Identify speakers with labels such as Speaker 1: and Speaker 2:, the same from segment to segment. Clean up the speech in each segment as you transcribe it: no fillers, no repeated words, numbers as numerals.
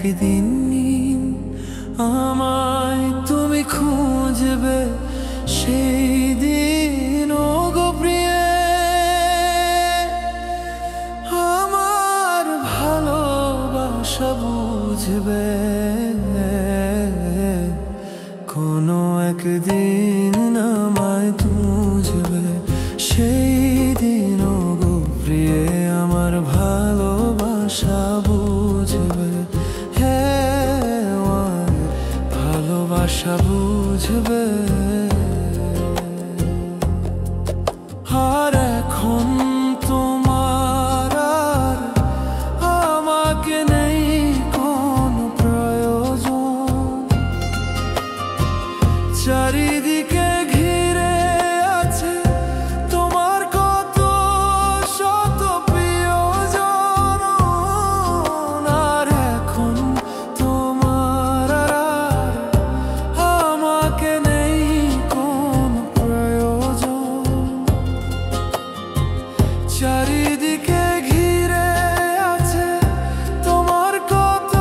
Speaker 1: একদিন আমায় তুমি খুঁজবে, সেই দিন ওগো প্রিয়ে আমার ভালোবাসা বুঝবে। কোনো একদিন আমায় খুঁজবে, সেই দিন ওগো প্রিয়ে আমার ভালোবাসা বুঝবে। আমার ভালোবাসা বুঝবে। আর এখন তোমার আর আমাকে নেই কোনো প্রয়োজন, চারিদিকে ঘিরে আছে তোমার কত শত প্রিয়জন। আর এখন তোমার আর আমাকে নেই কোনো প্রয়োজন, চারিদিকে ঘিরে আছে তোমার কত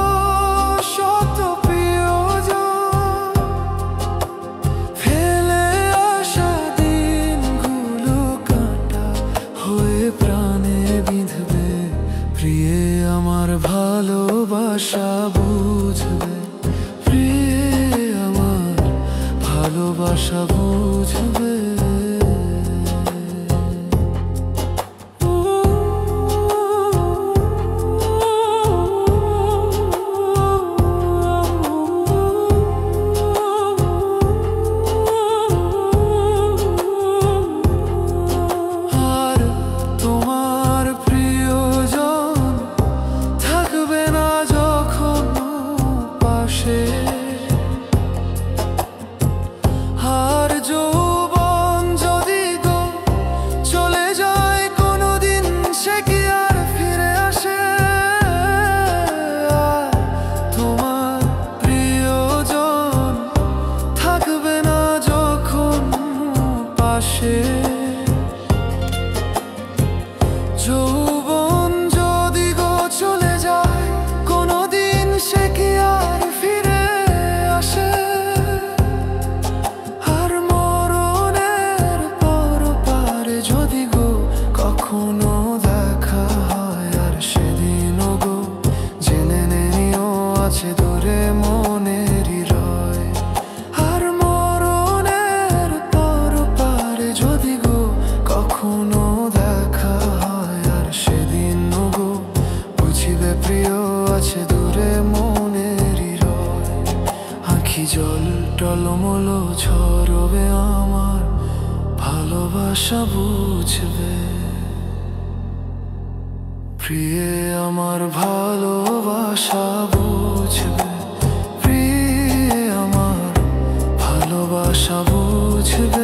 Speaker 1: শত প্রিয়জন। ফেলে আসা দিনগুলো কাঁটা হয়ে প্রাণে বিঁধবে, প্রিয়ে আমার ভালোবাসা বুঝবে। প্রিয়ে আমার ভালোবাসা বুঝবে। আর তোমার প্রিয়জন থাকবে না যখন পাশে, আর যৌবন যদি গো চলে যায় কোনোদিন, সে কি আর ফিরে আসে? আর তোমার প্রিয়জন থাকবে না যখন পাশে, যৌবন যদি গো চলে যায় কোনোদিন, সে কি আর ফিরে আসে? আর মরণের পর পারে যদি গো কখনো দেখা হয়, আর সেদিনও গো জেনে নিও আছে দূরে মনের হৃদয়। আর মরণের পর পারে যদি গো কখনো দেখা হয়, আর সেদিনও গো বুঝিবে প্রিয় আছে দূরে মনের হৃদয়। আঁখি জল টলমল ঝরবে, আমার ভালোবাসা বুঝবে। প্রিয়ে আমার ভালোবাসা বুঝবে। প্রিয়ে আমার ভালোবাসা বুঝবে।